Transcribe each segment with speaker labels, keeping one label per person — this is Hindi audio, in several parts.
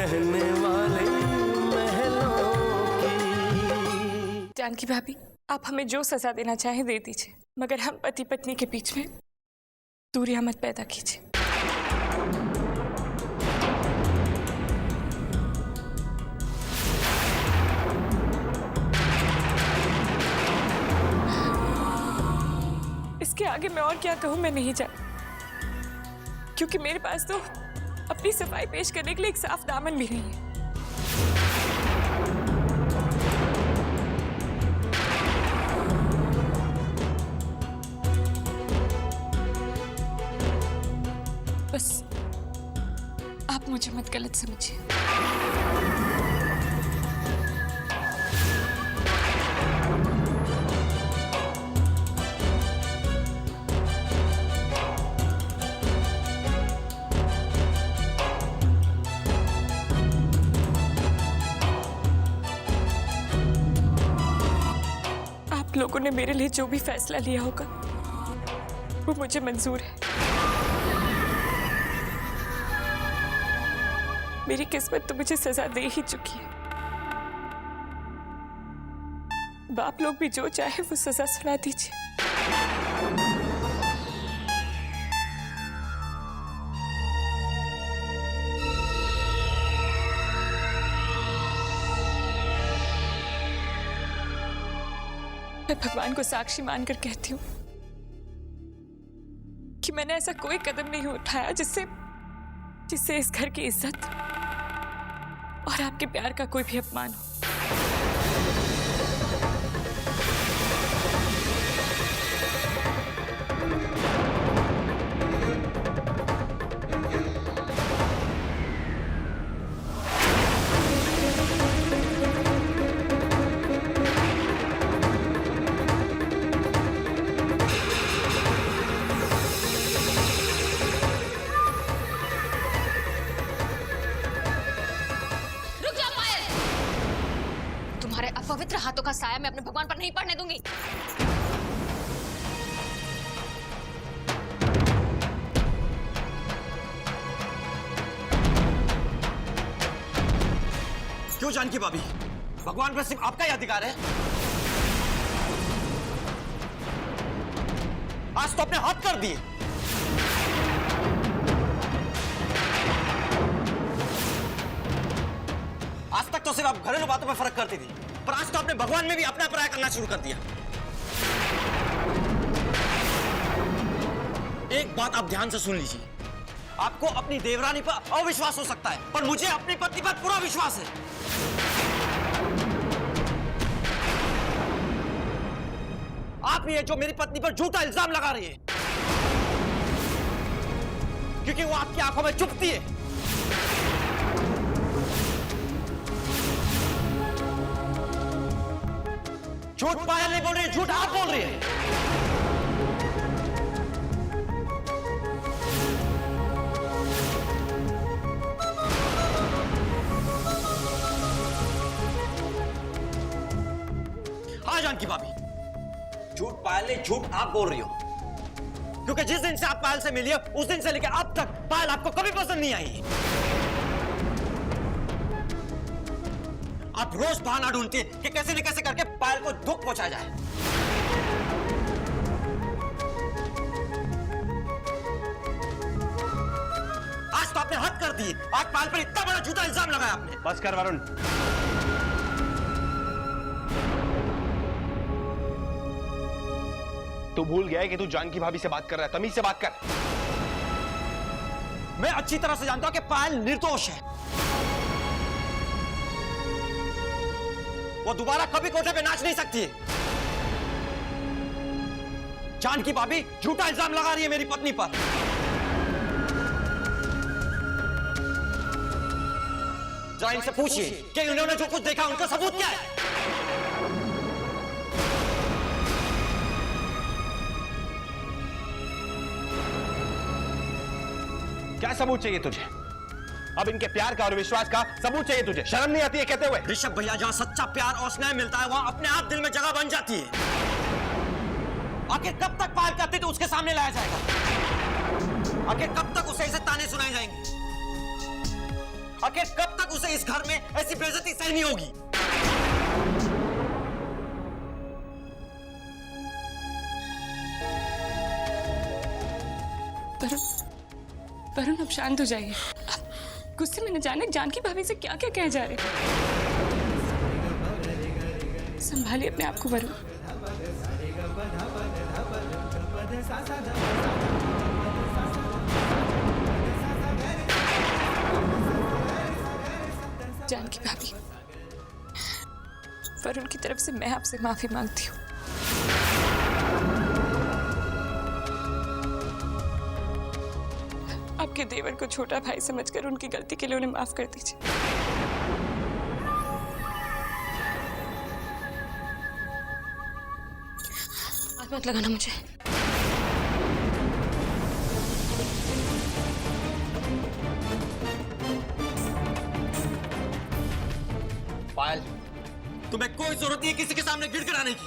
Speaker 1: रहने वाले महलों की।
Speaker 2: जानकी भाभी, आप हमें जो सजा देना चाहें दे दीजिए, मगर हम पति पत्नी के बीच में दूरियां मत पैदा कीजिए। इसके आगे मैं और क्या कहूं मैं नहीं जानती, क्योंकि मेरे पास तो अपनी सफाई पेश करने के लिए एक साफ दामन भी नहीं है। बस आप मुझे मत गलत समझिए। आप लोगों ने मेरे लिए जो भी फैसला लिया होगा वो मुझे मंजूर है। मेरी किस्मत तो मुझे सजा दे ही चुकी है। बाप लोग भी जो चाहे वो सजा सुना दीजिए। मैं भगवान को साक्षी मानकर कहती हूँ कि मैंने ऐसा कोई कदम नहीं उठाया जिससे इस घर की इज्जत और आपके प्यार का कोई भी अपमान हो।
Speaker 3: तुम्हारे अपवित्र हाथों का साया मैं अपने भगवान पर नहीं पड़ने दूंगी।
Speaker 4: क्यों जानकी भाभी, भगवान पर सिर्फ आपका ही अधिकार है? आज तो अपने हाथ कर दिए। आज तक तो सिर्फ आप घरेलू बातों में फर्क करती थी, पर आज तो आपने भगवान में भी अपना पराया करना शुरू कर दिया। एक बात आप ध्यान से सुन लीजिए, आपको अपनी देवरानी पर अविश्वास हो सकता है, पर मुझे अपनी पत्नी पर पूरा विश्वास है। आप ये जो मेरी पत्नी पर झूठा इल्जाम लगा रही है, क्योंकि वो आपकी आंखों में चुभती है। झूठ पायल नहीं बोल रही है, झूठ आप बोल रही है। हाँ जानकी भाभी, झूठ पायल नहीं, झूठ आप बोल रही हो, क्योंकि जिस दिन से आप पायल से मिली हो उस दिन से लेकर अब तक पायल आपको कभी पसंद नहीं आई। आप रोज बहाना ढूंढती है कि कैसे न कैसे करके पायल को दुख पहुंचा जाए। आज तो आपने हद कर दी, आज पायल पर इतना बड़ा झूठा इल्जाम लगाया आपने।
Speaker 5: बस कर वरुण। तू भूल गया है कि तू जानकी भाभी से बात कर रहा है, तमीज से बात कर।
Speaker 4: मैं अच्छी तरह से जानता हूं कि पायल निर्दोष है। वो दोबारा कभी कोठे पे नाच नहीं सकती है। जानकी भाभी झूठा इल्जाम लगा रही है मेरी पत्नी पर। जरा इनसे पूछिए कि उन्होंने जो कुछ देखा उनका सबूत क्या है।
Speaker 5: क्या सबूत चाहिए तुझे? अब इनके प्यार का और विश्वास का सबूत चाहिए तुझे? शर्म नहीं आती है कहते हुए?
Speaker 4: ऋषभ भैया, जहां सच्चा प्यार और स्नेह मिलता है वहां अपने आप दिल में जगह बन जाती है। आखिर कब तक पायल करती तो उसके सामने लाया जाएगा? आखिर कब तक उसे ऐसे ताने सुनाए जाएंगे? आखिर कब तक उसे इस घर में ऐसी बेइज्जती सहनी होगी?
Speaker 2: वरुण अब शांत हो जाइए। आप गुस्से में न जाने जानकी भाभी से क्या क्या कह जा रहे हैं। संभालिए अपने आप को वरुण। जानकी भाभी, वरुण की तरफ से मैं आपसे माफी मांगती हूँ। आपके देवर को छोटा भाई समझकर उनकी गलती के लिए उन्हें माफ कर दीजिए।
Speaker 3: हाथ मत लगाना मुझे।
Speaker 4: पायल, तुम्हें कोई जरूरत नहीं है किसी के सामने गिड़गिड़ाने की।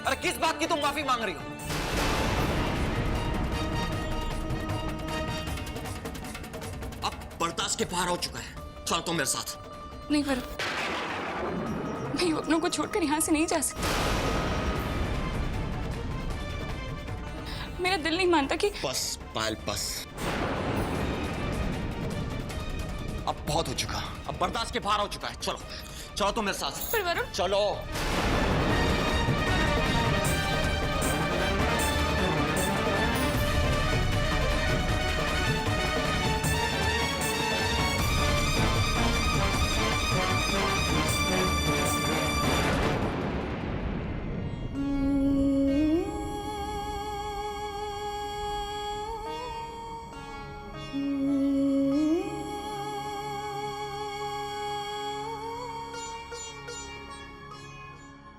Speaker 4: अरे किस बात की तुम माफी मांग रही हो? अब बर्दाश्त के बाहर हो चुका है, चलो तुम मेरे साथ।
Speaker 2: नहीं वरुण, मैं अपनों को छोड़कर यहाँ से नहीं जा सकती। मेरा दिल नहीं मानता कि
Speaker 4: बस पायल बस, अब बहुत हो चुका, अब बर्दाश्त के बाहर हो चुका है। चलो चलो तुम मेरे साथ।
Speaker 2: पर वरुण,
Speaker 4: चलो।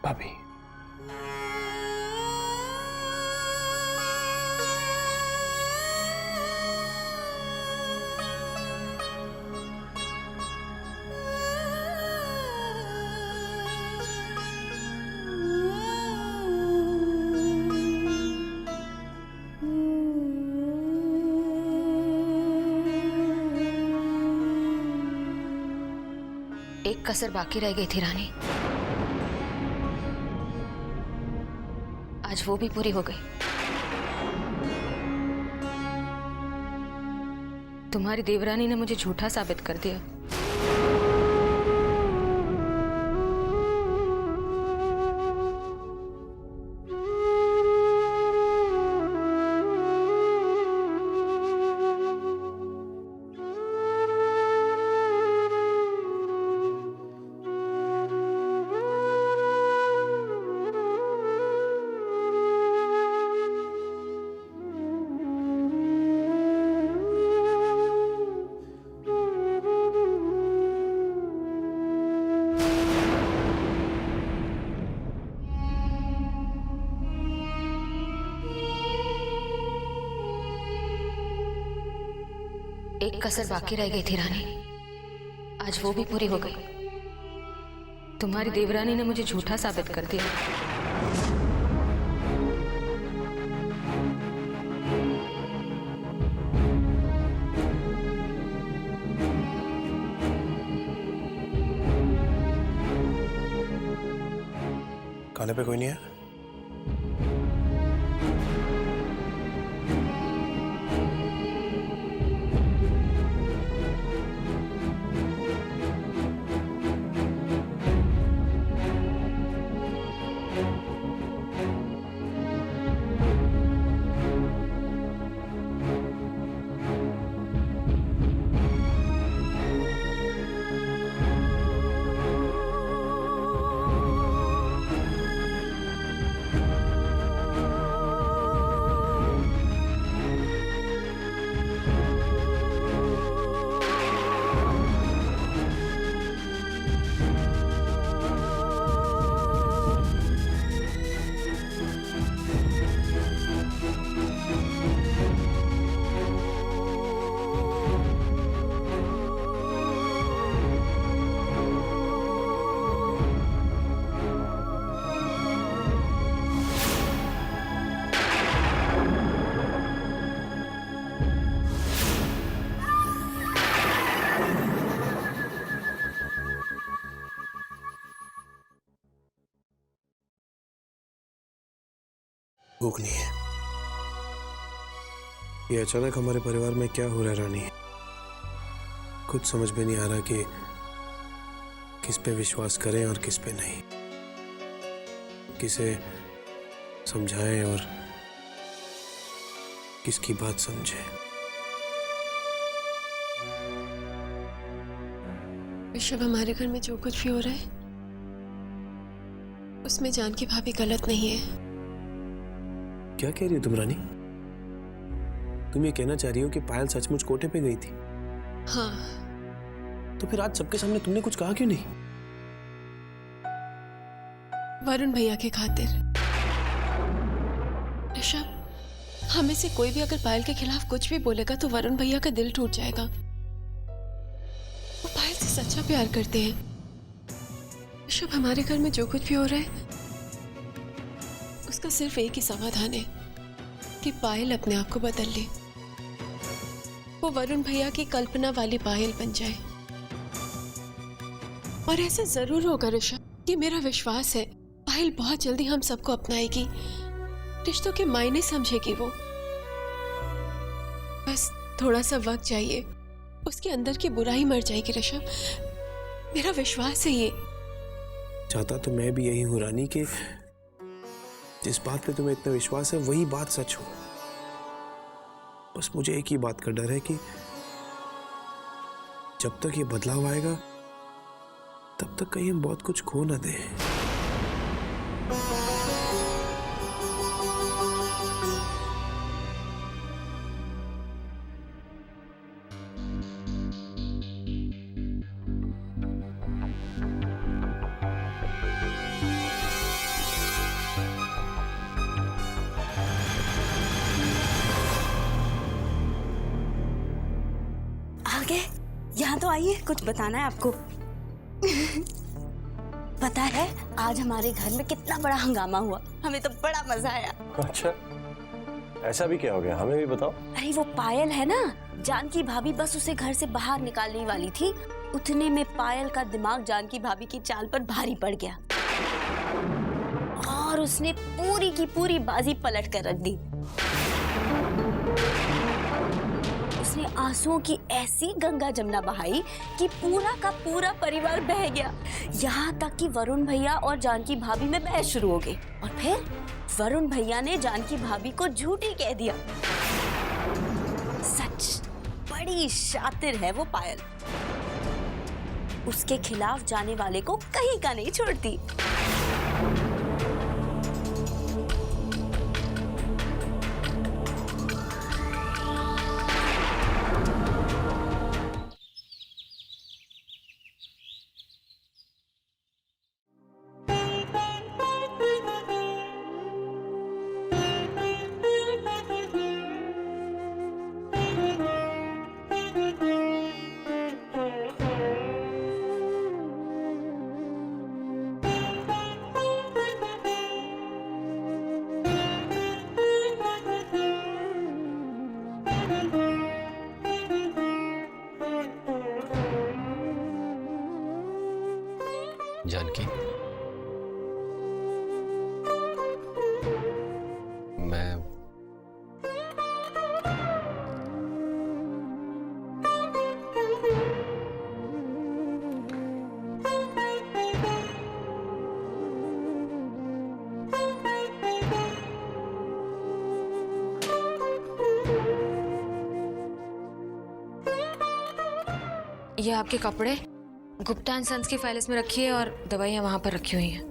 Speaker 5: भाभी,
Speaker 3: एक कसर बाकी रह गई थी रानी, आज वो भी पूरी हो गई। तुम्हारी देवरानी ने मुझे झूठा साबित कर दिया। एक कसर बाकी रह गई थी रानी, आज वो भी पूरी हो गई। तुम्हारी देवरानी ने मुझे झूठा साबित कर दिया।
Speaker 5: खाने पे कोई नहीं है?
Speaker 6: भोगनी है। ये अचानक हमारे परिवार में क्या हो रहा है रानी, कुछ समझ में नहीं आ रहा कि किस पे विश्वास करें और किस पे नहीं, किसे समझाएं और किसकी बात समझें।
Speaker 7: ऋषभ, हमारे घर में जो कुछ भी हो रहा है उसमें जानकी भाभी गलत नहीं है।
Speaker 6: क्या कह रही हो तुम रानी? तुम ये कहना चाह रही हो कि पायल सचमुच कोटे पे गई थी?
Speaker 7: हाँ।
Speaker 6: तो फिर आज सबके सामने तुमने कुछ कहा क्यों नहीं?
Speaker 7: वरुण भैया के खातिर। ऋषभ, हमें से कोई भी अगर पायल के खिलाफ कुछ भी बोलेगा तो वरुण भैया का दिल टूट जाएगा। वो पायल से सच्चा प्यार करते हैं। ऋषभ, हमारे घर में जो कुछ भी हो रहा है उसका सिर्फ एक ही समाधान है कि पायल अपने आप को बदल ले, वो वरुण भैया की कल्पना वाली पायल बन जाए। और ऐसा जरूर होगा ऋषभ, ये मेरा विश्वास है। पायल बहुत जल्दी हम सबको अपनाएगी, रिश्तों के मायने समझेगी वो। बस थोड़ा सा वक्त चाहिए, उसके अंदर की बुराई मर जाएगी ऋषभ, मेरा विश्वास है ये।
Speaker 6: चाहता तो मैं भी यही हूं रानी कि जिस बात पे तुम्हें इतना विश्वास है वही बात सच हो। बस मुझे एक ही बात का डर है कि जब तक ये बदलाव आएगा तब तक कहीं हम बहुत कुछ खो ना दें।
Speaker 8: आगे यहाँ तो आइए, कुछ बताना है आपको। पता है आज हमारे घर में कितना बड़ा हंगामा हुआ, हमें तो बड़ा मजा आया।
Speaker 5: अच्छा, ऐसा भी क्या हो गया, हमें भी बताओ।
Speaker 8: अरे वो पायल है ना, जानकी भाभी बस उसे घर से बाहर निकालने वाली थी, उतने में पायल का दिमाग जानकी भाभी की चाल पर भारी पड़ गया और उसने पूरी की पूरी बाजी पलट कर रख दी। उसने आंसुओं की ऐसी गंगा जमुना बहाई कि पूरा का पूरा परिवार बह गया। यहाँ तक कि वरुण भैया और जानकी भाभी में बहस शुरू हो गई और फिर वरुण भैया ने जानकी भाभी को झूठी कह दिया। सच, बड़ी शातिर है वो पायल, उसके खिलाफ जाने वाले को कहीं का नहीं छोड़ती।
Speaker 1: जानकी, मैं
Speaker 3: ये आपके कपड़े गुप्ता एंड सन्स की फाइल इसमें रखी है और दवाइयाँ वहां पर रखी हुई हैं।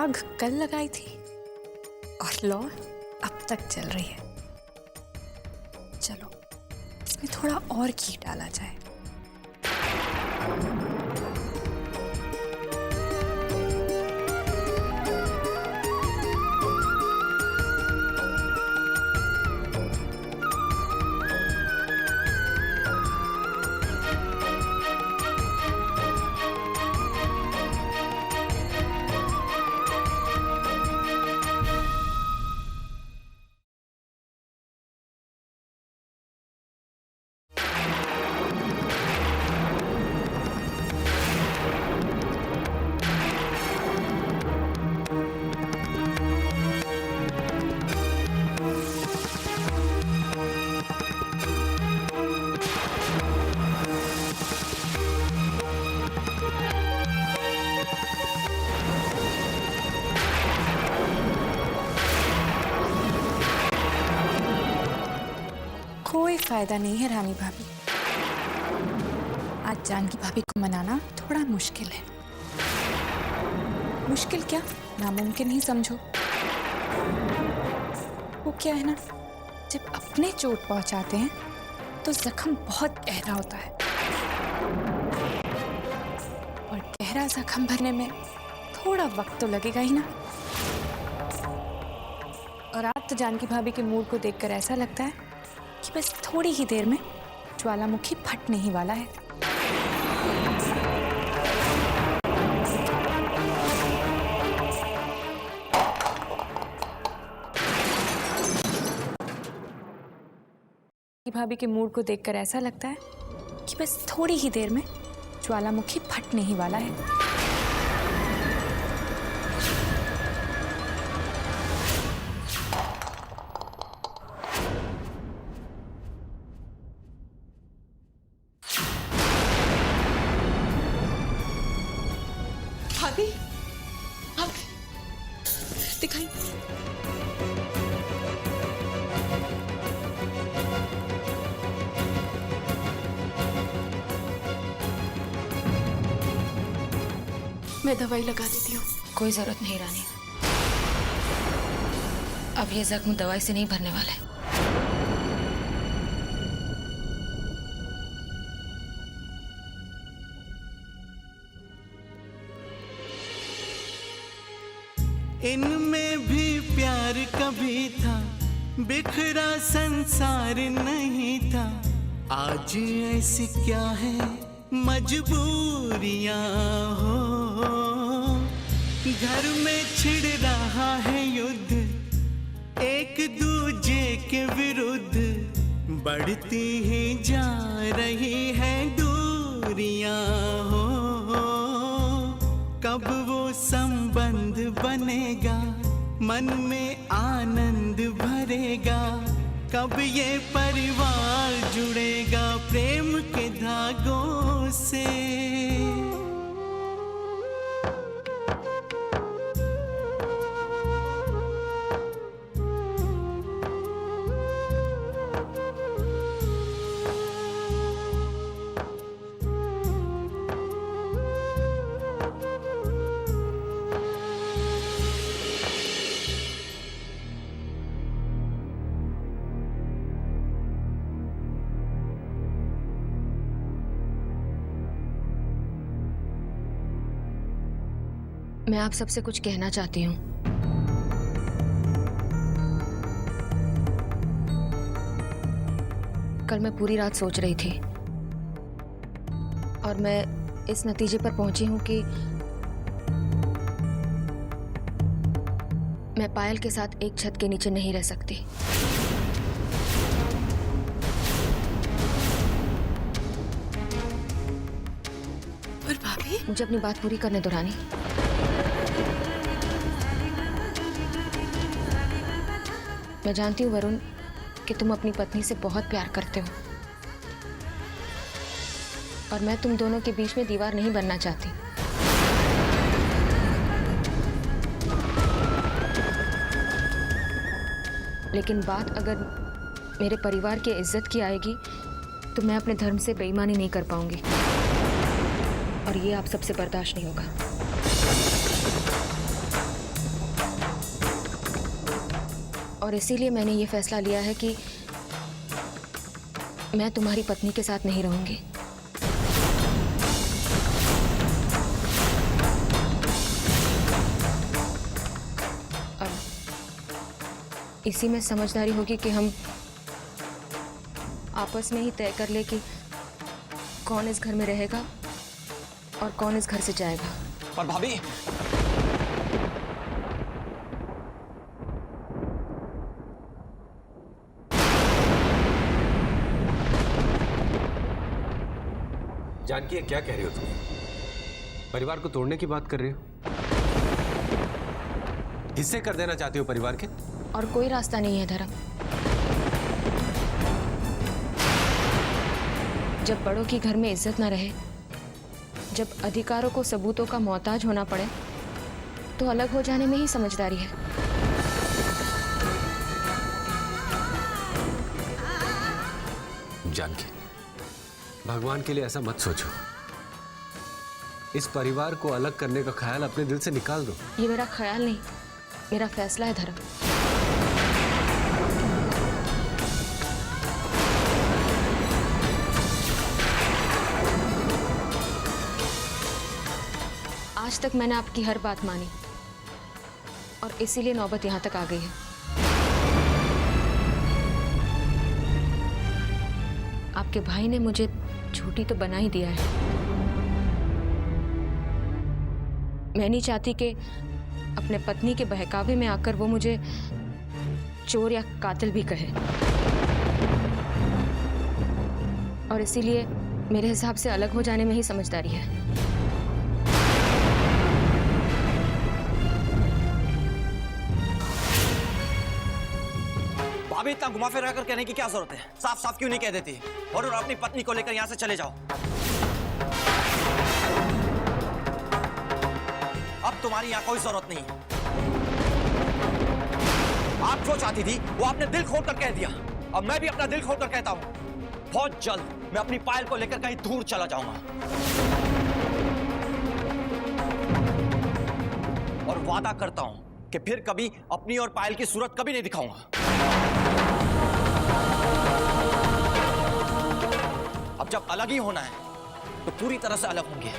Speaker 9: आग कल लगाई थी और लौ अब तक चल रही है। चलो इसमें थोड़ा और घी डाला जाए। कोई फायदा नहीं है रानी भाभी, आज जानकी भाभी को मनाना थोड़ा मुश्किल है। मुश्किल क्या, नामुमकिन ही समझो। वो क्या है ना, जब अपने चोट पहुंचाते हैं तो जख्म बहुत गहरा होता है, और गहरा जख्म भरने में थोड़ा वक्त तो लगेगा ही ना। और आज तो जानकी भाभी के मूड को देखकर ऐसा लगता है कि बस थोड़ी ही देर में ज्वालामुखी फटने ही वाला है। भाभी के मूड को देखकर ऐसा लगता है कि बस थोड़ी ही देर में ज्वालामुखी फटने ही वाला है।
Speaker 7: भाभी, आप दिखाई। मैं दवाई लगा देती हूँ।
Speaker 3: कोई जरूरत नहीं रानी, अब ये जख्म दवाई से नहीं भरने वाला है।
Speaker 1: इनमें भी प्यार कभी था, बिखरा संसार नहीं था। आज ऐसी क्या है मजबूरियां हो, घर में छिड़ रहा है युद्ध एक दूजे के विरुद्ध, बढ़ती ही जा रही है दूरियां हो। कब वो संबंध बनेगा, मन में आनंद भरेगा, कब ये परिवार जुड़ेगा प्रेम के धागों से।
Speaker 3: मैं आप सबसे कुछ कहना चाहती हूँ। कल मैं पूरी रात सोच रही थी और मैं इस नतीजे पर पहुंची हूँ कि मैं पायल के साथ एक छत के नीचे नहीं रह सकती।
Speaker 7: पर भाभी,
Speaker 3: मुझे अपनी बात पूरी करने दो रानी। मैं जानती हूँ वरुण कि तुम अपनी पत्नी से बहुत प्यार करते हो और मैं तुम दोनों के बीच में दीवार नहीं बनना चाहती। लेकिन बात अगर मेरे परिवार की इज्जत की आएगी तो मैं अपने धर्म से बेईमानी नहीं कर पाऊंगी और ये आप सबसे बर्दाश्त नहीं होगा। और इसीलिए मैंने ये फैसला लिया है कि मैं तुम्हारी पत्नी के साथ नहीं रहूंगी। अब इसी में समझदारी होगी कि हम आपस में ही तय कर ले कि कौन इस घर में रहेगा और कौन इस घर से जाएगा।
Speaker 4: पर भाभी,
Speaker 10: जानकी, क्या कह रही हो तुम? परिवार को तोड़ने की बात कर रही हो? हिस्से कर देना चाहती हो परिवार के?
Speaker 3: और कोई रास्ता नहीं है धर्म। जब बड़ों की घर में इज्जत ना रहे, जब अधिकारों को सबूतों का मोहताज होना पड़े, तो अलग हो जाने में ही समझदारी है।
Speaker 10: जानकी, भगवान के लिए ऐसा मत सोचो। इस परिवार को अलग करने का ख्याल अपने दिल से निकाल दो।
Speaker 3: ये मेरा ख्याल नहीं, मेरा फैसला है धर्म। आज तक मैंने आपकी हर बात मानी और इसीलिए नौबत यहां तक आ गई है। आपके भाई ने मुझे झूठी तो बना ही दिया है। मैं नहीं चाहती कि अपने पत्नी के बहकावे में आकर वो मुझे चोर या कातिल भी कहे, और इसीलिए मेरे हिसाब से अलग हो जाने में ही समझदारी है।
Speaker 4: भाभी, इतना घुमा फिरा कर कहने की क्या जरूरत है? साफ साफ क्यों नहीं कह देती और अपनी पत्नी को लेकर यहां से चले जाओ। अब तुम्हारी यहां कोई जरूरत नहीं है। आप जो चाहती थी वो आपने दिल खोल कर कह दिया। अब मैं भी अपना दिल खोल कर कहता हूं, बहुत जल्द मैं अपनी पायल को लेकर कहीं दूर चला जाऊंगा, और वादा करता हूं कि फिर कभी अपनी और पायल की सूरत कभी नहीं दिखाऊंगा। अब जब अलग ही होना है तो पूरी तरह से अलग होंगे।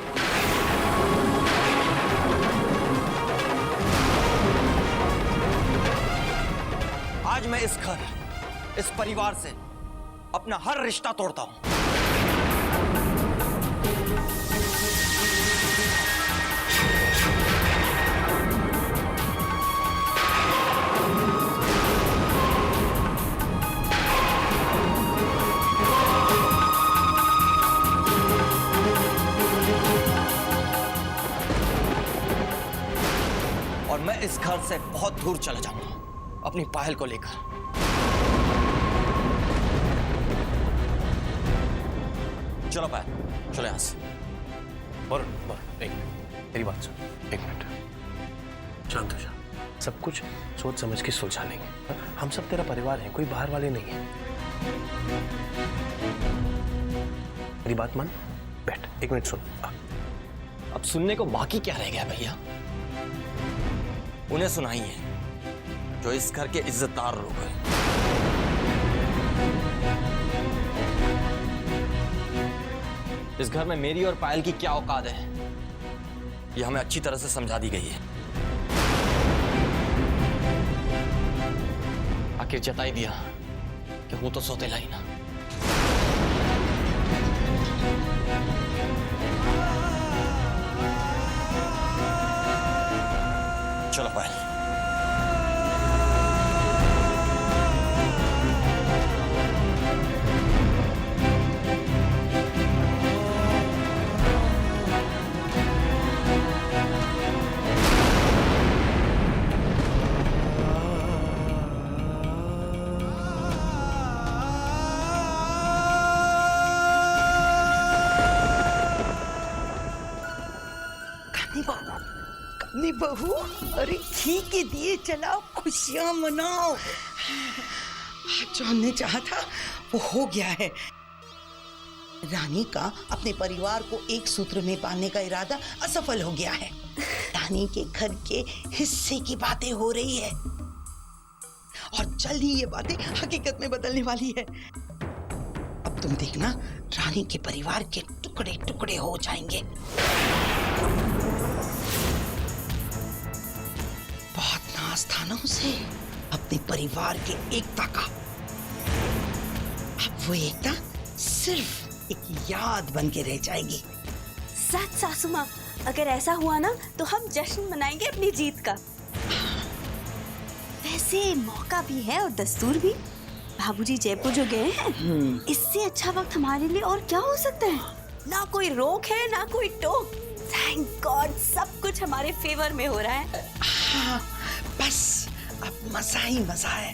Speaker 4: आज मैं इस घर, इस परिवार से अपना हर रिश्ता तोड़ता हूं। और मैं इस घर से बहुत दूर चला जाऊंगा अपनी पायल को लेकर। चलो पायल, चलो यहां से।
Speaker 6: और एक मिनट, मेरी बात सुन। एक मिनट, शांत हो जा। सब कुछ सोच समझ के सुलझा लेंगे। हाँ? हम सब तेरा परिवार हैं, कोई बाहर वाले नहीं है। मेरी बात मान, बैठ। एक मिनट सुन।
Speaker 4: अब सुनने को बाकी क्या रह गया भैया? उन्हें सुनाइए जो इस घर के इज्जतदार लोग हैं। इस घर में मेरी और पायल की क्या औकात है, ये हमें अच्छी तरह से समझा दी गई है। आखिर जता ही दिया कि वो तो सौतेला ही ना। चलो पायल।
Speaker 11: अपनी बहू, अरे घी के दिए चलाओ, खुशियां मनाओ। जो हमने चाहा था वो हो गया है। रानी का अपने परिवार को एक सूत्र में बांधने का इरादा असफल हो गया है। रानी के घर के हिस्से की बातें हो रही है, और जल्द ही ये बातें हकीकत में बदलने वाली है। अब तुम देखना, रानी के परिवार के टुकड़े टुकड़े हो जाएंगे। बहुत नाज था ना उसे अपने परिवार के एकता का। अब वो एकता सिर्फ एक याद बन के रह जाएगी।
Speaker 8: सच सासू माँ, अगर ऐसा हुआ ना तो हम जश्न मनाएंगे अपनी जीत का। वैसे मौका भी है और दस्तूर भी। बाबूजी जयपुर जो गए हैं, इससे अच्छा वक्त हमारे लिए और क्या हो सकता है। ना कोई रोक है ना कोई टोक। थैंक गॉड सब कुछ हमारे फेवर में हो रहा है।
Speaker 11: हाँ, बस अब मजा ही मजा है।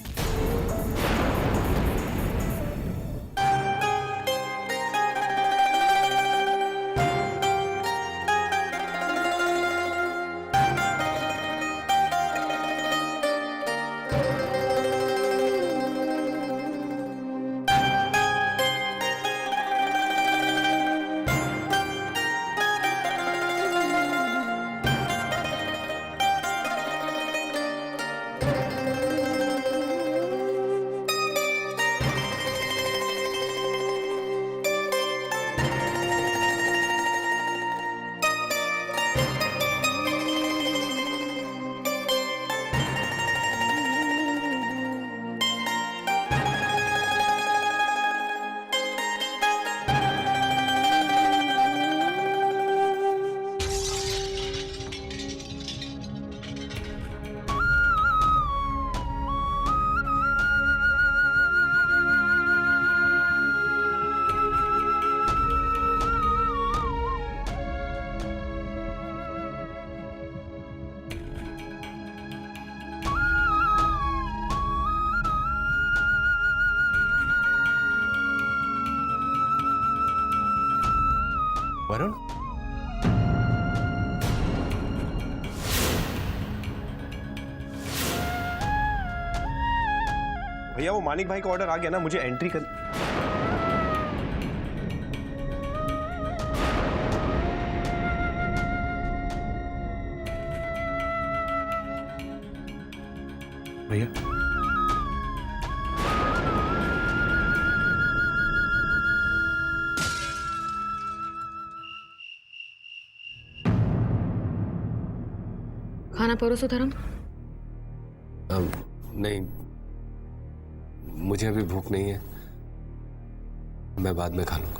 Speaker 10: वरुण,
Speaker 5: भैया वो मानिक भाई का ऑर्डर आ गया ना, मुझे एंट्री कर।
Speaker 10: भैया
Speaker 3: खाना परोसो धर्म।
Speaker 10: नहीं, मुझे अभी भूख नहीं है, मैं बाद में खा लूंगा।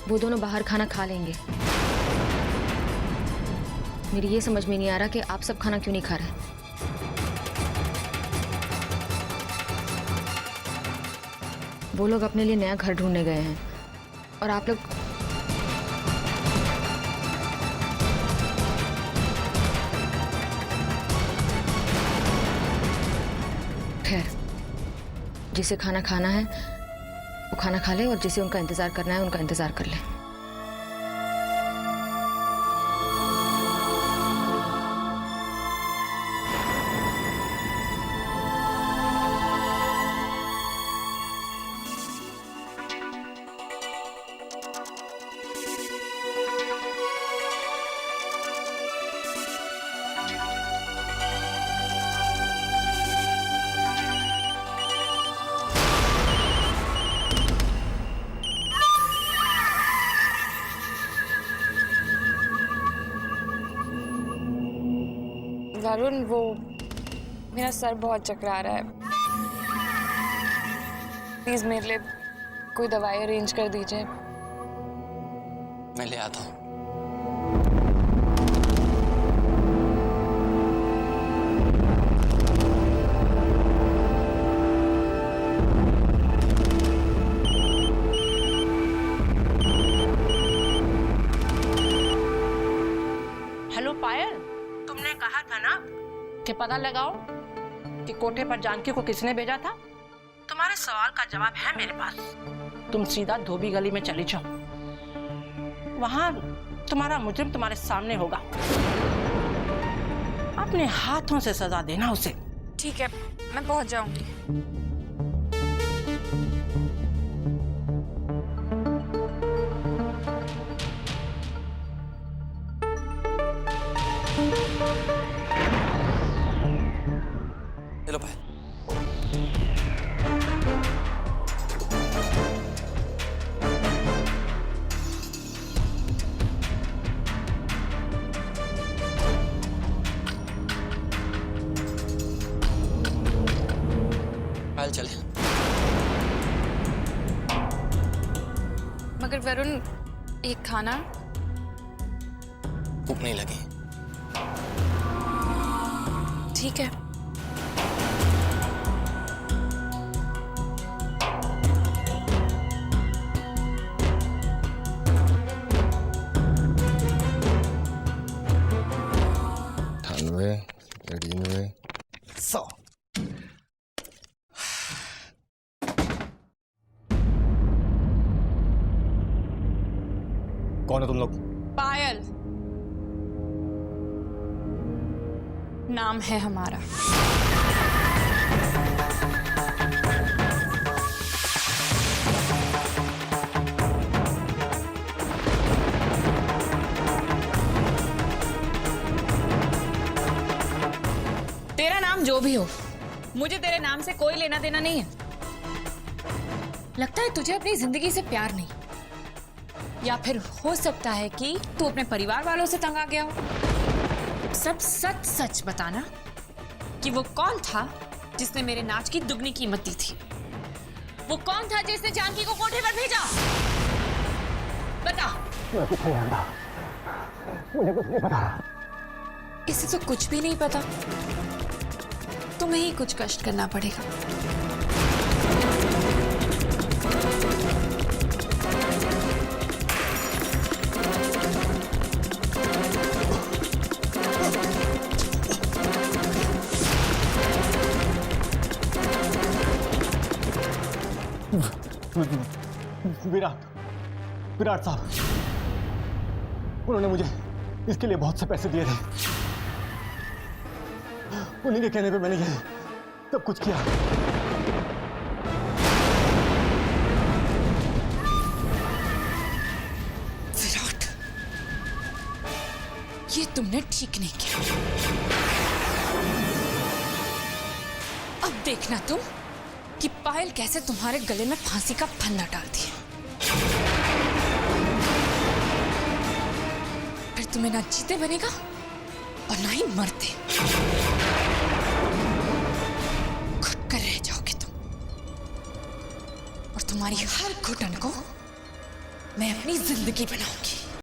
Speaker 3: वो दोनों बाहर खाना खा लेंगे। मेरी ये समझ में नहीं आ रहा कि आप सब खाना क्यों नहीं खा रहे। वो लोग अपने लिए नया घर ढूंढने गए हैं और आप लोग खैर, जिसे खाना खाना है वो खाना खा ले और जिसे उनका इंतजार करना है उनका इंतजार कर ले।
Speaker 2: वरुण, वो मेरा सर बहुत चकरा रहा है, प्लीज मेरे लिए कोई दवाई अरेंज कर दीजिए।
Speaker 4: मैं ले आता हूँ।
Speaker 11: हेलो पायल, तुमने कहा था ना कि पता लगाओ कि कोठे पर जानकी को किसने भेजा था। तुम्हारे सवाल का जवाब है मेरे पास। तुम सीधा धोबी गली में चली जाओ, वहां तुम्हारा मुजरिम तुम्हारे सामने होगा। अपने हाथों से सजा देना उसे।
Speaker 2: ठीक है, मैं पहुंच जाऊंगी।
Speaker 4: चलो भाई। चले।
Speaker 2: मगर वरुण, एक खाना?
Speaker 4: भूख नहीं लगी।
Speaker 2: ठीक है।
Speaker 5: कौन है तुम लोग?
Speaker 2: पायल नाम है हमारा। तेरा नाम जो भी हो, मुझे तेरे नाम से कोई लेना देना नहीं है। लगता है तुझे अपनी जिंदगी से प्यार नहीं, या फिर हो सकता है कि तू अपने परिवार वालों से तंग आ गया हो। सब सच सच बताना कि वो कौन था जिसने मेरे नाच की दुगनी कीमत दी थी। वो कौन था जिसने जानकी को कोठे पर भेजा? बता। मुझे कुछ नहीं पता। इसे तो कुछ भी नहीं पता। तुम्हें ही कुछ कष्ट करना पड़ेगा।
Speaker 5: विराट साहब, उन्होंने मुझे इसके लिए बहुत से पैसे दिए थे। उन्हीं के कहने पे मैंने ये सब कुछ किया।
Speaker 2: विराट, ये तुमने ठीक नहीं किया। अब देखना तुम कि पायल कैसे तुम्हारे गले में फांसी का फंदा डालती है। फिर तुम्हें ना जीते बनेगा और ना ही मरते। घुट कर रह जाओगे तुम, और तुम्हारी हर घुटन को मैं अपनी जिंदगी बनाऊंगी।